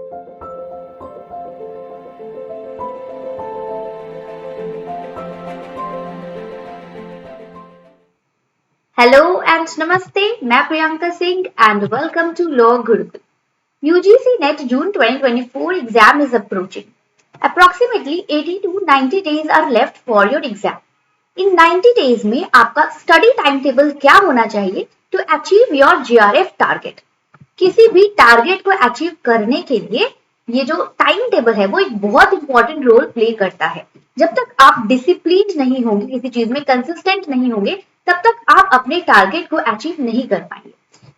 Hello and नमस्ते, मैं Priyanka Singh and welcome to law Gurukul. UGC NET June 2024 exam is approaching. Approximately 80 to 90 days are left for your exam. In 90 days में आपका study time table क्या होना चाहिए to achieve your GRF target. किसी भी target को अचीव करने के लिए ये जो टाइम टेबल है वो एक बहुत इंपॉर्टेंट रोल प्ले करता है। जब तक आप डिसिप्लिन नहीं होंगे, किसी चीज में कंसिस्टेंट नहीं होंगे, तब तक आप अपने टारगेट को अचीव नहीं कर पाएंगे।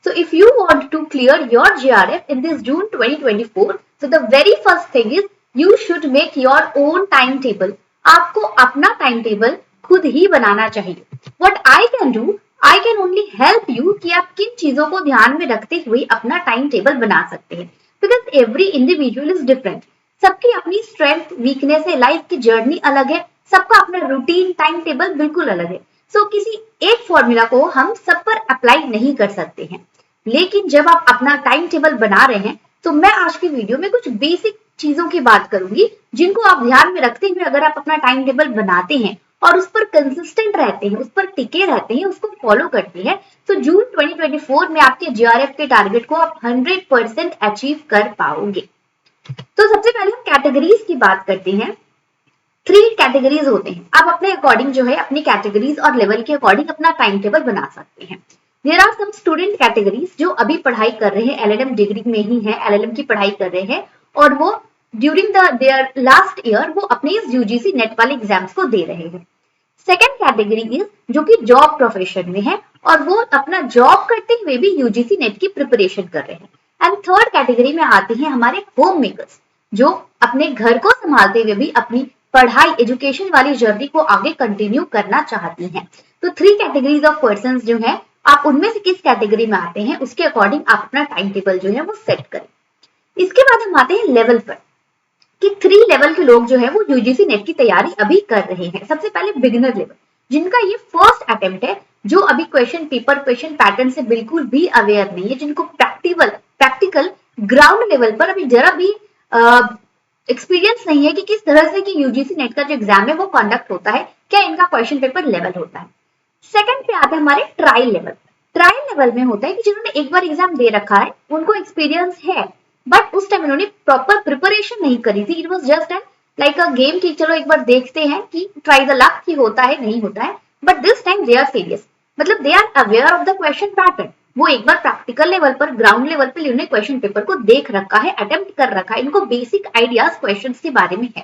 So if you want to clear your GRF in this June 2024, so the very first thing is you should make your own timetable. आपको अपना टाइम टेबल खुद ही बनाना चाहिए। What I can do, I can only help you कि आप किन चीजों को ध्यान में रखते हुए अपना टाइम टेबल बना सकते हैं। Because every individual is different. सबकी अपनी स्ट्रेंथ, वीकनेस है, लाइफ की जर्नी अलग है, सबका अपना रूटीन टाइम टेबल बिल्कुल अलग है। सो किसी एक फॉर्मूला को हम सब पर अप्लाई नहीं कर सकते हैं। लेकिन जब आप अपना टाइम टेबल बना रहे हैं तो मैं आज की वीडियो में कुछ बेसिक चीजों की बात करूंगी जिनको आप ध्यान में रखते हुए अगर आप अपना टाइम टेबल बनाते हैं और उस पर कंसिस्टेंट रहते हैं, उस पर टिके रहते हैं, उसको फॉलो करते हैं, तो जून 2024 में आपके GRF के टारगेट को आप 100% अचीव कर पाओगे। तो सबसे पहले हम कैटेगरीज की बात करते हैं। 3 कैटेगरीज होते हैं। आप अपने अकॉर्डिंग जो है अपनी कैटेगरीज और लेवल के अकॉर्डिंग अपना टाइम टेबल बना सकते हैं। There are some student categories जो अभी पढ़ाई कर रहे हैं, LLM डिग्री में ही है, LLM की पढ़ाई कर रहे हैं और वो ड्यूरिंग देयर लास्ट ईयर वो अपने इस UGC नेट वाले एग्जाम्स को दे रहे हैं। सेकेंड कैटेगरी इज जो कि जॉब प्रोफेशन में है और वो अपना जॉब करते हुए भी UGC नेट की प्रिपरेशन कर रहे हैं। एंड थर्ड कैटेगरी में आते हैं हमारे होम मेकर्स जो अपने घर को संभालते हुए भी अपनी पढ़ाई, एजुकेशन वाली जर्नी को आगे कंटिन्यू करना चाहती हैं। तो 3 कैटेगरीज ऑफ पर्संस जो है, आप उनमें से किस कैटेगरी में आते हैं उसके अकॉर्डिंग आप अपना टाइम टेबल जो है वो सेट करें। इसके बाद हम आते हैं लेवल पर कि 3 लेवल के लोग जो है वो UGC नेट की तैयारी अभी कर रहे हैं। सबसे पहले बिगिनर लेवल, जिनका ये फर्स्ट अटेम्प्ट है, जो अभी क्वेश्चन पेपर, क्वेश्चन पैटर्न से बिल्कुल भी अवेयर नहीं है, जिनको प्रैक्टिकल ग्राउंड लेवल पर अभी जरा भी एक्सपीरियंस नहीं है कि किस तरह से कि UGC नेट का जो एग्जाम है वो कंडक्ट होता है, क्या इनका क्वेश्चन पेपर लेवल होता है। सेकंड पे आता है हमारे ट्रायल लेवल। ट्रायल लेवल में होता है कि जिन्होंने एक बार एग्जाम दे रखा है, उनको एक्सपीरियंस है, बट उस टाइम उन्होंने प्रॉपर प्रिपरेशन नहीं करी थी। It was just like a game की चलो एक बार देखते हैं कि ट्राई द लक की होता है नहीं होता है, but this time they are serious, मतलब they are aware of the question pattern. वो एक बार प्रैक्टिकल लेवल पर, ग्राउंड लेवल पर उन्होंने क्वेश्चन पेपर को देख रखा है, अटेम्प्ट कर रखा है, इनको बेसिक आइडियाज क्वेश्चंस के बारे में है।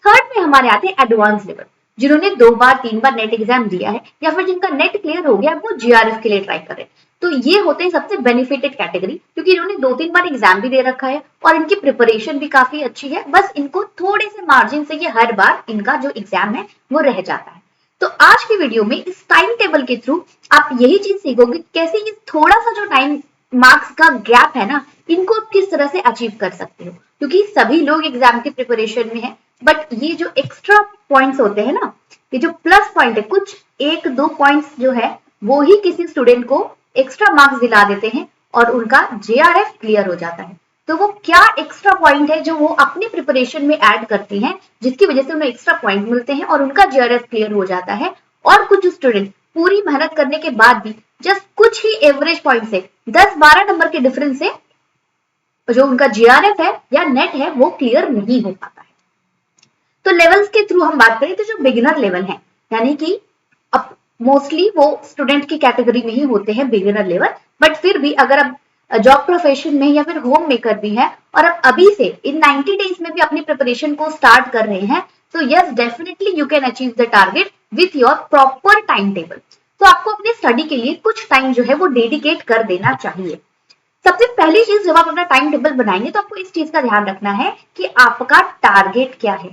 थर्ड में हमारे आते हैं एडवांस लेवल, जिन्होंने 2 बार 3 बार नेट एग्जाम दिया है या फिर जिनका नेट क्लियर हो गया, वो GRF के लिए ट्राई कर रहे हैं। तो ये होते हैं सबसे बेनिफिटेड कैटेगरी, क्योंकि इन्होंने 2-3 बार एग्जाम भी दे रखा है और इनकी प्रिपरेशन भी काफी अच्छी है। बस इनको थोड़े से मार्जिन से ये हर बार इनका जो एग्जाम है वो रह जाता है। तो आज की वीडियो में इस टाइम टेबल के थ्रू आप यही चीज सीखोगे कैसे ये थोड़ा सा जो टाइम मार्क्स का गैप है ना, इनको आप किस तरह से अचीव कर सकते हो, क्योंकि सभी लोग एग्जाम की प्रिपरेशन में है, बट ये जो एक्स्ट्रा पॉइंट्स होते हैं ना, ये जो प्लस पॉइंट है, कुछ 1-2 पॉइंट्स जो है वो ही किसी स्टूडेंट को एक्स्ट्रा मार्क्स दिला देते हैं और उनका GRF क्लियर हो जाता है। तो वो क्या एक्स्ट्रा पॉइंट है जो वो अपनी प्रिपरेशन में ऐड करती हैं, जिसकी वजह से उन्हें एक्स्ट्रा पॉइंट मिलते हैं और उनका GRF क्लियर हो जाता है। और कुछ स्टूडेंट पूरी मेहनत करने के बाद भी जस्ट कुछ ही एवरेज पॉइंट से 10-12 नंबर के डिफरेंस से जो उनका GRF है या नेट है वो क्लियर नहीं हो पाता है। तो लेवल्स के थ्रू हम बात करें तो जो बिगिनर लेवल है, यानी कि अब मोस्टली वो स्टूडेंट की कैटेगरी में ही होते हैं बिगिनर लेवल, बट फिर भी अगर अब जॉब प्रोफेशन में या फिर होम मेकर भी है और अब अभी से इन 90 डेज में भी अपनी प्रिपरेशन को स्टार्ट कर रहे हैं, तो yes definitely you can achieve the target with your proper time table. तो आपको अपने स्टडी के लिए कुछ टाइम जो है वो डेडिकेट कर देना चाहिए। सबसे पहली चीज, जब आप अपना टाइम टेबल बनाएंगे तो आपको इस चीज का ध्यान रखना है कि आपका टारगेट क्या है।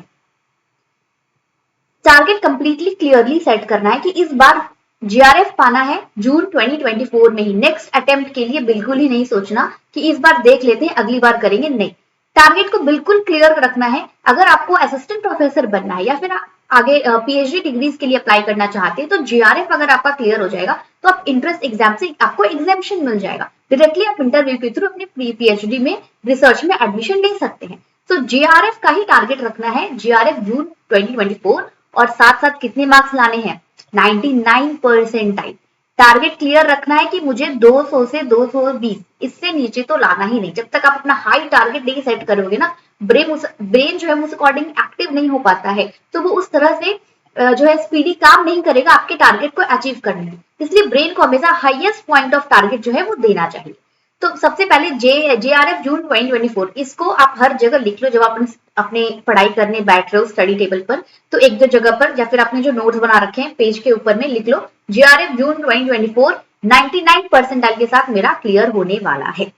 टारगेट कंप्लीटली क्लियरली सेट करना है कि इस बार GRF पाना है जून 2024 में ही। नेक्स्ट अटेम्प्ट के लिए बिल्कुल ही नहीं सोचना कि इस बार देख लेते हैं अगली बार करेंगे, नहीं। टारगेट को बिल्कुल क्लियर रखना है। अगर आपको असिस्टेंट प्रोफेसर बनना है या फिर आगे PhD डिग्रीज के लिए अप्लाई करना चाहते हैं, तो GRF अगर आपका क्लियर हो जाएगा तो आप इंट्रेंस एग्जाम से आपको एग्जाम्पशन मिल जाएगा। डायरेक्टली आप इंटरव्यू के थ्रू अपने पीएचडी में रिसर्च में एडमिशन ले सकते हैं। तो जेआरएफ का ही टारगेट रखना है, जेआरएफ जून 2024, और साथ साथ कितने मार्क्स लाने हैं, 99%। टारगेट क्लियर रखना है कि मुझे 200 से 220, इससे नीचे तो लाना ही नहीं। जब तक आप अपना हाई टारगेट नहीं सेट करोगे ना, ब्रेन जो है उस अकॉर्डिंग एक्टिव नहीं हो पाता है, तो वो उस तरह से जो है स्पीडी काम नहीं करेगा आपके टारगेट को अचीव करने में। इसलिए ब्रेन को हमेशा हाईएस्ट पॉइंट ऑफ टारगेट जो है वो देना चाहिए। तो सबसे पहले जेआरएफ जून 2024, इसको आप हर जगह लिख लो जब आप अपने पढ़ाई करने बैठ रहे हो स्टडी टेबल पर। तो एक दो जगह पर या फिर आपने जो नोट्स बना रखे हैं पेज के ऊपर में लिख लो, जेआरएफ जून 2024 99 परसेंटाइल के साथ मेरा क्लियर होने वाला है।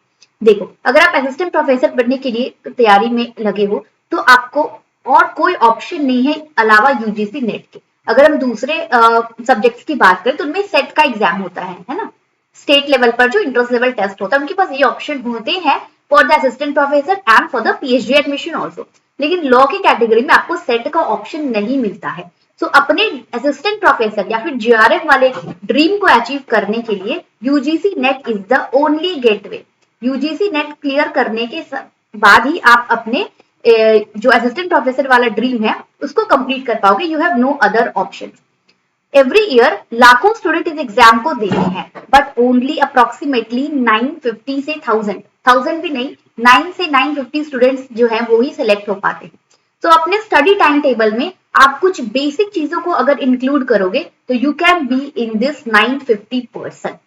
देखो, अगर आप असिस्टेंट प्रोफेसर बनने के लिए तैयारी में लगे हो तो आपको और कोई ऑप्शन नहीं है अलावा यूजीसी नेट के। अगर हम दूसरे सब्जेक्ट्स की बात करें तो उनमें सेट का एग्जाम होता है ना, स्टेट लेवल पर जो इंट्रेंस लेवल टेस्ट होता है, उनके पास ये ऑप्शन होते हैं for the assistant professor and for the PhD admission also. लेकिन लॉ की कैटेगरी में आपको सेट का ऑप्शन नहीं मिलता है। तो अपने असिस्टेंट प्रोफेसर या फिर जेआरएफ वाले ड्रीम को अचीव करने के लिए UGC net is the only gateway. UGC net clear करने के बाद ही आप अपने जो असिस्टेंट प्रोफेसर वाला ड्रीम है उसको कंप्लीट कर पाओगे। You have no other option. Every year लाखों स्टूडेंट इस एग्जाम को देते हैं, बट ओनली अप्रोक्सीमेटली 950 से 1000 भी नहीं, 9 से 950 स्टूडेंट्स जो है वो ही सिलेक्ट हो पाते हैं। तो अपने स्टडी टाइम टेबल में आप कुछ बेसिक चीजों को अगर इंक्लूड करोगे तो you can be in this 950%।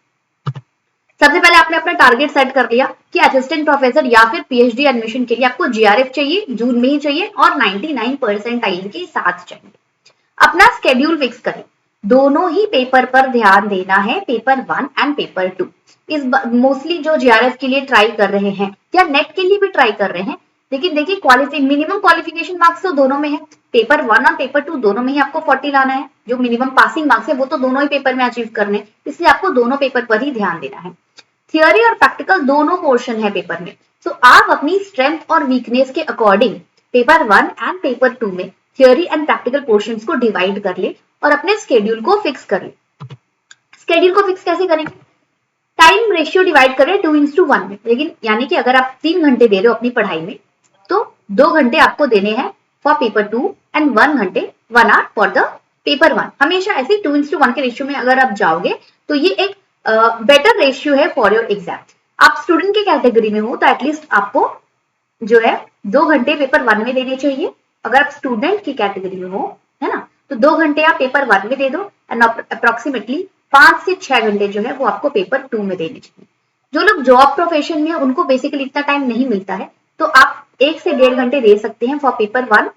सबसे पहले आपने अपना टारगेट सेट कर लिया कि असिस्टेंट प्रोफेसर या फिर पीएचडी एडमिशन के लिए आपको जेआरएफ चाहिए, जून में ही चाहिए, और 99 परसेंटाइल के साथ चाहिए। अपना स्केड्यूल फिक्स करें, दोनों ही पेपर पर ध्यान देना है, पेपर 1 एंड पेपर 2। इस मोस्टली जो जेआरएफ के लिए ट्राई कर रहे हैं या नेट के लिए भी ट्राई कर रहे हैं, लेकिन देखिए मिनिमम क्वालिफिकेशन मार्क्स तो दोनों में है। पेपर 1 और पेपर 2 दोनों में ही आपको 40 लाना है। जो मिनिमम पासिंग मार्क्स है वो तो दोनों ही पेपर में अचीव करने, इसलिए आपको दोनों पेपर पर ही ध्यान देना है। थियोरी और प्रैक्टिकल दोनों पोर्शन है पेपर में, तो आप अपनी स्ट्रेंथ और वीकनेस के अकॉर्डिंग पेपर 1 एंड पेपर 2 में थियोरी एंड प्रैक्टिकल पोर्शंस को डिवाइड कर ले और अपने स्केड्यूल को फिक्स कर ले। स्केड्यूल को फिक्स कैसे करेंगे, टाइम रेशियो डिवाइड करें 2:1 में। लेकिन यानी कि अगर आप 3 घंटे दे रहे हो अपनी पढ़ाई में तो 2 घंटे आपको देने हैं for paper 2 and 1 hour for the paper 1। हमेशा ऐसे 2:1 के रेशियो में अगर आप जाओगे तो ये एक बेटर रेशियो है फॉर योर एग्जाम। आप स्टूडेंट की कैटेगरी में हो तो एटलीस्ट आपको जो है 2 घंटे पेपर 1 में देने चाहिए। अगर आप स्टूडेंट की कैटेगरी में हो, है ना, तो 2 घंटे आप पेपर 1 में दे दो एंड अप्रोक्सीमेटली 5 से 6 घंटे जो है वो आपको पेपर 2 में देने चाहिए। जो लोग जॉब प्रोफेशन में है उनको बेसिकली इतना टाइम नहीं मिलता है, तो आप 1 से 1.5 घंटे दे सकते हैं फॉर पेपर 1,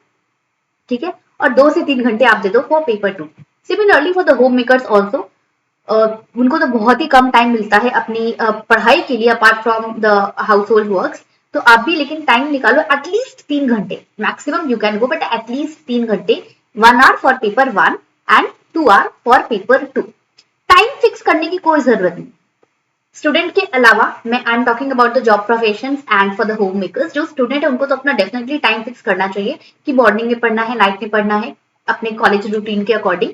ठीक है, और 2 से 3 घंटे आप दे दो for paper 2। Similarly for the home makers also, उनको तो बहुत ही कम टाइम मिलता है अपनी पढ़ाई के लिए apart from the house hold works. तो आप भी लेकिन टाइम निकालो एटलीस्ट 3 घंटे, maximum you can go but at least 3 घंटे, 1 hour for paper 1 and 2 hour for paper 2। Time fix करने की कोई जरूरत नहीं। स्टूडेंट के अलावा मैं I am talking about the job professions and for the home makers. जो स्टूडेंट है उनको तो अपना डेफिनेटली टाइम फिक्स करना चाहिए कि मॉर्निंग में पढ़ना है, नाइट में पढ़ना है, अपने कॉलेज रूटीन के अकॉर्डिंग।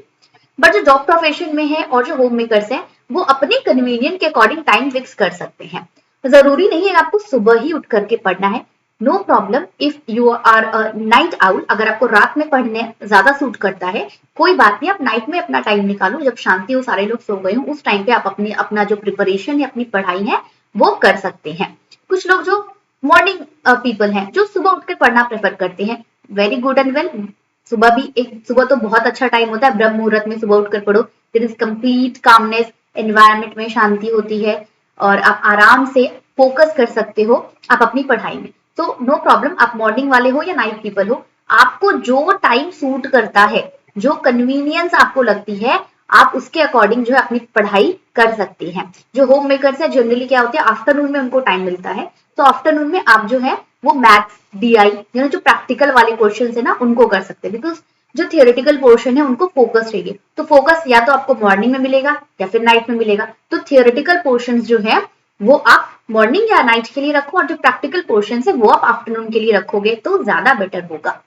बट जो जॉब प्रोफेशन में है और जो होम मेकर्स हैं वो अपने कन्वीनियंट के अकॉर्डिंग टाइम फिक्स कर सकते हैं। जरूरी नहीं है आपको सुबह ही उठ करके पढ़ना है, no problem if you are a night owl. अगर आपको रात में पढ़ने ज्यादा सूट करता है कोई बात नहीं, आप नाइट में अपना टाइम निकालो, जब शांति हो, सारे लोग सो गए हो, उस टाइम पे आप अपना जो प्रिपरेशन है, अपनी पढ़ाई है वो कर सकते हैं। कुछ लोग जो मॉर्निंग पीपल हैं जो सुबह उठकर पढ़ना प्रेफर करते हैं, वेरी गुड एंड वेल। सुबह तो बहुत अच्छा टाइम होता है, ब्रह्म मुहूर्त में सुबह उठकर पढ़ो, there is complete calmness, environment में शांति होती है और आप आराम से फोकस कर सकते हो आप अपनी पढ़ाई में। तो नो प्रॉब्लम, आप मॉर्निंग वाले हो या नाइट पीपल हो, आपको जो टाइम सूट करता है, जो कन्वीनियंस आपको लगती है, आप उसके अकॉर्डिंग जो है अपनी पढ़ाई कर सकते हैं। जो होम मेकर्स है जनरली क्या होता है, आफ्टरनून में उनको टाइम मिलता है, तो आफ्टरनून में आप जो है वो मैथ्स, डीआई, जो प्रैक्टिकल वाले क्वेश्चन है ना उनको कर सकते हैं। बिकॉज जो थियोरेटिकल पोर्शन है उनको फोकस चाहिए, तो फोकस या तो आपको मॉर्निंग में मिलेगा या फिर नाइट में मिलेगा। तो थियोरेटिकल पोर्शन जो है वो आप मॉर्निंग या नाइट के लिए रखो और जो प्रैक्टिकल पोर्शन है वो आप आफ्टरनून के लिए रखोगे तो ज्यादा बेटर होगा।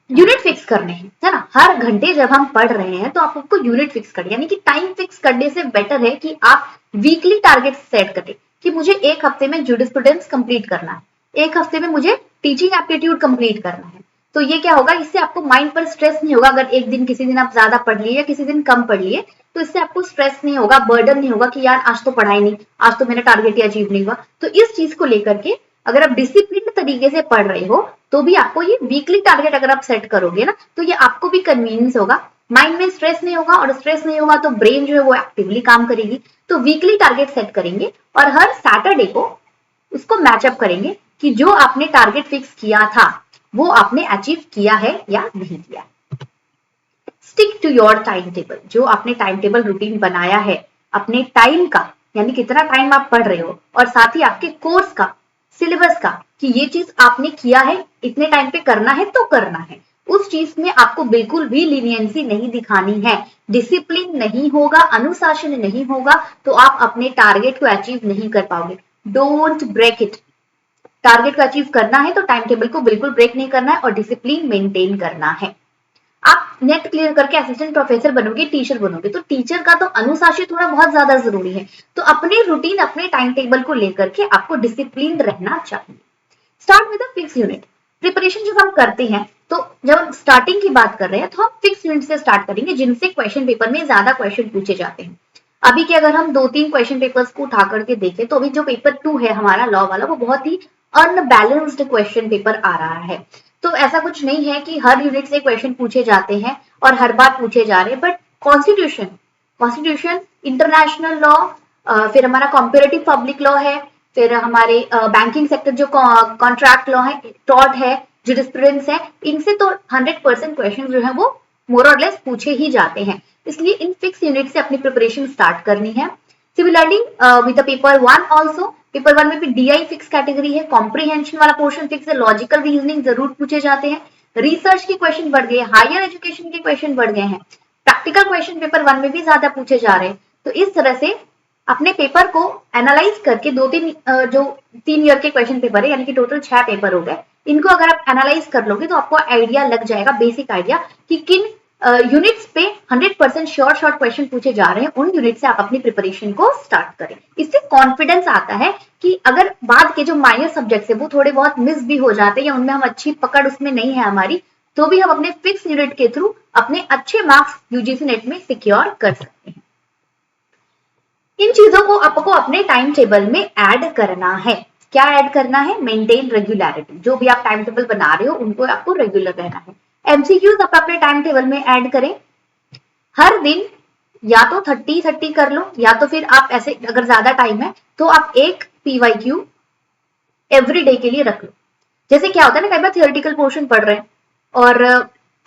यूनिट फिक्स करने हैं, है ना। हर घंटे जब हम पढ़ रहे हैं तो आप आपको यूनिट फिक्स करें, यानी कि टाइम फिक्स करने से बेटर है कि आप वीकली टारगेट सेट करें कि मुझे एक हफ्ते में जूरिस्प्रूडेंस कंप्लीट करना है, एक हफ्ते में मुझे टीचिंग एप्टीट्यूड कंप्लीट करना है। तो ये क्या होगा, इससे आपको माइंड पर स्ट्रेस नहीं होगा। अगर एक दिन किसी दिन आप ज्यादा पढ़ लिए या किसी दिन कम पढ़ लिए तो इससे आपको स्ट्रेस नहीं होगा, बर्डन नहीं होगा कि यार आज तो पढ़ाई नहीं, आज तो मेरा टारगेट ही अचीव नहीं हुआ। तो इस चीज को लेकर के अगर आप डिसिप्लिन तरीके से पढ़ रहे हो तो भी आपको ये वीकली टारगेट अगर आप सेट करोगे ना तो ये आपको भी कन्वीनियंस होगा, माइंड में स्ट्रेस नहीं होगा, और स्ट्रेस नहीं होगा तो ब्रेन जो है वो एक्टिवली काम करेगी। तो वीकली टारगेट सेट करेंगे और हर सैटरडे को उसको मैचअप करेंगे कि जो आपने टारगेट फिक्स किया था वो आपने अचीव किया है या नहीं किया। Stick to your time table, जो आपने टाइम टेबल रूटीन बनाया है अपने टाइम का, यानी कितना टाइम आप पढ़ रहे हो, और साथ ही आपके कोर्स का, सिलेबस का, कि ये चीज आपने किया है, इतने टाइम पे करना है तो करना है, उस चीज में आपको बिल्कुल भी लीनियंसी नहीं दिखानी है। डिसिप्लिन नहीं होगा, अनुशासन नहीं होगा तो आप अपने टारगेट को अचीव नहीं कर पाओगे। Don't break it. टारगेट को अचीव करना है तो टाइम टेबल को बिल्कुल ब्रेक नहीं करना है और डिसिप्लिन मेंटेन करना है। आप नेट क्लियर करके असिस्टेंट प्रोफेसर बनोगे, टीचर बनोगे, तो टीचर का तो अनुशासित होना बहुत ज्यादा जरूरी है। तो अपने रूटीन, अपने टाइम टेबल को लेकर के आपको डिसिप्लिन रहना चाहिए। Start with a fix unit. Preparation जब हम करते हैं तो जब हम स्टार्टिंग की बात कर रहे हैं तो हम फिक्स यूनिट से स्टार्ट करेंगे जिनसे क्वेश्चन पेपर में ज्यादा क्वेश्चन पूछे जाते हैं। अभी के अगर हम 2-3 क्वेश्चन पेपर्स को उठा करके देखें तो अभी जो पेपर 2 है हमारा लॉ वाला, वो बहुत ही अनबैलेंस्ड क्वेश्चन पेपर आ रहा है। तो ऐसा कुछ नहीं है कि हर यूनिट से क्वेश्चन पूछे जाते हैं और हर बार पूछे जा रहे हैं, बट कॉन्स्टिट्यूशन, इंटरनेशनल लॉ, फिर हमारा कॉम्पेरेटिव पब्लिक लॉ है, फिर हमारे बैंकिंग सेक्टर जो कॉन्ट्रैक्ट लॉ है, टॉर्ट है, जुरिस्प्रूडेंस है, इनसे तो 100% क्वेश्चन जो है वो मोर और लेस पूछे ही जाते हैं। इसलिए इन फिक्स यूनिट से अपनी प्रिपरेशन स्टार्ट करनी है। Similarly with paper 1 also, paper 1 में भी डीआई फिक्स कैटेगरी है, कॉम्प्रीहेंशन वाला पोर्शन फिक्स है, लॉजिकल रीजनिंग जरूर पूछे जाते हैं, रिसर्च के क्वेश्चन बढ़ गए, हायर एजुकेशन के क्वेश्चन बढ़ गए हैं, प्रैक्टिकल क्वेश्चन पेपर 1 में भी ज्यादा पूछे जा रहे हैं। तो इस तरह से अपने पेपर को एनालाइज करके 2-3 जो 3 ईयर के क्वेश्चन पेपर है, यानी कि टोटल 6 पेपर हो गए, इनको अगर आप एनालाइज कर लोगे तो आपको आइडिया लग जाएगा, बेसिक आइडिया, कि किन यूनिट्स पे 100% शॉर्ट क्वेश्चन पूछे जा रहे हैं। उन यूनिट से आप अपनी प्रिपरेशन को स्टार्ट करें। इससे कॉन्फिडेंस आता है कि अगर बाद के जो माइनर सब्जेक्ट्स है वो थोड़े बहुत मिस भी हो जाते हैं या उनमें हम अच्छी पकड़ उसमें नहीं है हमारी, तो भी हम अपने फिक्स यूनिट के थ्रू अपने अच्छे मार्क्स यूजीसी नेट में सिक्योर कर सकते हैं। इन चीजों को आपको अपने टाइम टेबल में ऐड करना है। क्या ऐड करना है? Maintain regularity. जो भी आप टाइम टेबल बना रहे हो उनको आपको रेगुलर रहना है। एमसीक्यूज आप अपने टाइम टेबल में ऐड करें। हर दिन या तो 30-30 कर लो, या तो फिर आप ऐसे अगर ज्यादा टाइम है तो आप एक पीवाईक्यू एवरी डे के लिए रख लो। जैसे क्या होता है ना, कई बार थियोरेटिकल पोर्शन पढ़ रहे हैं और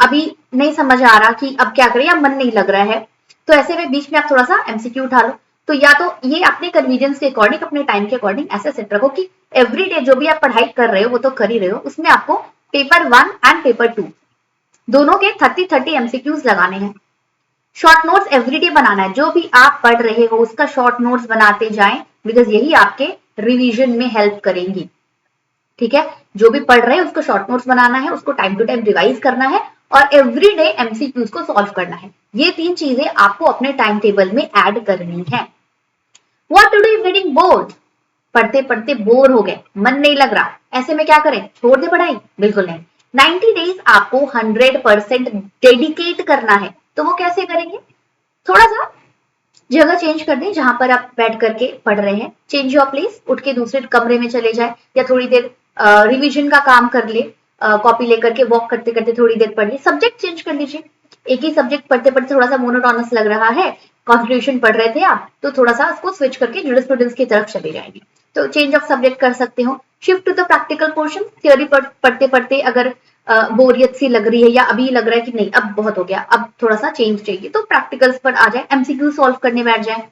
अभी नहीं समझ आ रहा कि अब क्या करें या मन नहीं लग रहा है, तो ऐसे में बीच में आप थोड़ा सा एमसीक्यू उठा लो। तो या तो ये अपने कन्वीनियंस के अकॉर्डिंग, अपने टाइम के अकॉर्डिंग ऐसे सेट रखो कि एवरी डे जो भी आप पढ़ाई कर रहे हो वो तो कर ही रहे हो, उसमें आपको पेपर 1 एंड पेपर 2 दोनों के 30-30 एमसीक्यूज लगाने हैं। शॉर्ट नोट्स एवरीडे बनाना है। जो भी आप पढ़ रहे हो उसका शॉर्ट नोट्स बनाते जाएं, बिकॉज यही आपके रिवीजन में हेल्प करेंगी। ठीक है, जो भी पढ़ रहे हैं उसको शॉर्ट नोट्स बनाना है, उसको टाइम टू टाइम रिवाइज करना है और एवरीडे एमसीक्यूज को सॉल्व करना है। ये 3 चीजें आपको अपने टाइम टेबल में ऐड करनी है। What to do if getting bored? पढ़ते पढ़ते बोर हो गए, मन नहीं लग रहा, ऐसे में क्या करें? छोड़ दे पढ़ाई? बिल्कुल नहीं। 90 डेज आपको 100% डेडिकेट करना है। तो वो कैसे करेंगे? थोड़ा सा जगह चेंज कर दें, जहां पर आप बैठ करके पढ़ रहे हैं, चेंज योर प्लेस, उठ के दूसरे कमरे में चले जाए या थोड़ी देर रिवीजन का काम कर ले, कॉपी लेकर के वॉक करते करते थोड़ी देर पढ़ ली, सब्जेक्ट चेंज कर लीजिए। एक ही सब्जेक्ट पढ़ते पढ़ते थोड़ा सा मोनोटोनस लग रहा है, कॉन्सेंट्रेशन पढ़ रहे थे आप, तो थोड़ा सा उसको स्विच करके जूरिस्प्रूडेंस की तरफ चले जाएंगे। तो चेंज ऑफ सब्जेक्ट कर सकते हो। Shift to the practical portion. Theory पढ़ते पढ़ते अगर बोरियत सी लग रही है या अभी लग रहा है कि नहीं अब बहुत हो गया, अब थोड़ा सा चेंज चाहिए, तो प्रैक्टिकल्स पर आ जाए, एमसीक्यू सॉल्व करने बैठ जाए,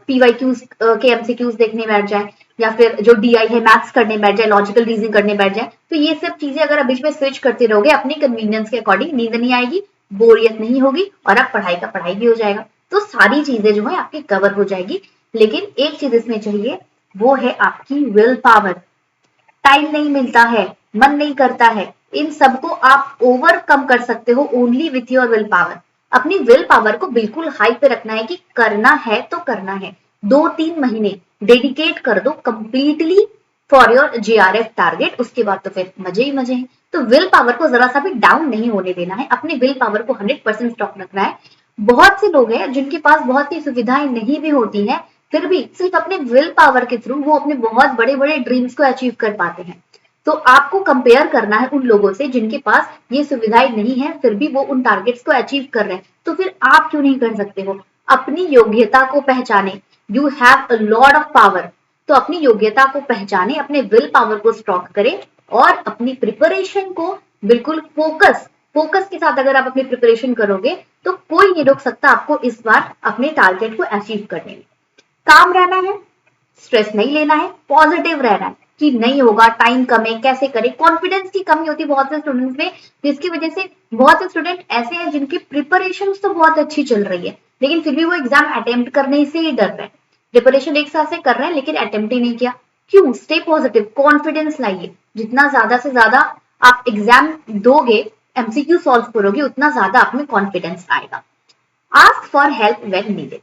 पीवाईक्यूज के एमसीक्यूज देखने बैठ जाए, या फिर जो डीआई है मैथ्स करने बैठ जाए, लॉजिकल रीजनिंग करने बैठ जाए। तो ये सब चीजें अगर आप बीच में स्विच करते रहोगे अपनी कन्वीनियंस के अकॉर्डिंग, नींद नहीं आएगी, बोरियत नहीं होगी और आप पढ़ाई का पढ़ाई भी हो जाएगा। तो सारी चीजें जो है आपकी कवर हो जाएगी। लेकिन एक चीज इसमें चाहिए, वो है आपकी विल पावर। टाइम नहीं मिलता है, मन नहीं करता है, इन सबको आप ओवरकम कर सकते हो only with your will power. अपनी विल पावर को बिल्कुल हाई पे रखना है कि करना है तो करना है। 2-3 महीने डेडिकेट कर दो completely for your GRF target, उसके बाद तो फिर मजे ही मजे हैं। तो विल पावर को जरा सा भी डाउन नहीं होने देना है, अपने विल पावर को 100% स्ट्रॉन्ग रखना है। बहुत से लोग हैं जिनके पास बहुत सी सुविधाएं नहीं भी होती हैं, फिर भी सिर्फ अपने विल पावर के थ्रू वो अपने बहुत बड़े बड़े ड्रीम्स को अचीव कर पाते हैं। तो आपको कंपेयर करना है उन लोगों से जिनके पास ये सुविधाएं नहीं है फिर भी वो उन टारगेट्स को अचीव कर रहे हैं। तो फिर आप क्यों नहीं कर सकते हो? अपनी योग्यता को पहचाने। You have a lot of power. तो अपनी योग्यता को पहचाने, अपने विल पावर को स्ट्रॉन्ग करें और अपनी प्रिपरेशन को बिल्कुल फोकस के साथ अगर आप अपनी प्रिपरेशन करोगे तो कोई नहीं रोक सकता आपको इस बार अपने टारगेट को अचीव करने में। काम रहना है, स्ट्रेस नहीं लेना है, पॉजिटिव रहना है कि नहीं होगा, टाइम कम है, कैसे करें। कॉन्फिडेंस की कमी होती है बहुत से स्टूडेंट्स में, जिसकी वजह से बहुत से स्टूडेंट ऐसे हैं जिनकी प्रिपरेशन तो बहुत अच्छी चल रही है लेकिन फिर भी वो एग्जाम अटेम्प्ट करने से ही डर रहे हैं। प्रिपरेशन एक साल से कर रहे हैं लेकिन अटेम्प्ट ही नहीं किया। क्यों? स्टे पॉजिटिव, कॉन्फिडेंस लाइए। जितना ज्यादा से ज्यादा आप एग्जाम दोगे, एमसीक्यू सॉल्व करोगे, उतना ज्यादा आप में कॉन्फिडेंस आएगा। Ask for help when needed.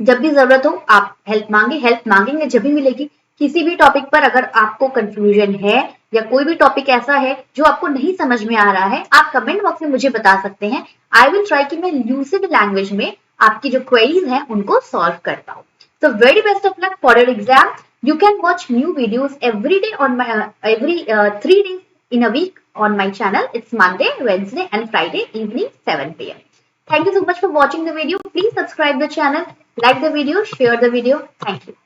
जब भी जरूरत हो आप हेल्प मांगे, हेल्प मांगेंगे जब भी मिलेगी। किसी भी टॉपिक पर अगर आपको कंफ्यूजन है या कोई भी टॉपिक ऐसा है जो आपको नहीं समझ में आ रहा है, आप कमेंट बॉक्स में मुझे बता सकते हैं। आई विल ट्राई कि मैं ल्यूसिड लैंग्वेज में आपकी जो क्वेरीज हैं उनको सॉल्व कर पाऊं। So very best of luck for your exam. You can watch new videos every day on my every 3 days in a week on my channel. It's Monday, Wednesday, and Friday evening 7 p.m. Thank you so much for watching the video. Please subscribe the channel, like the video, share the video. Thank you.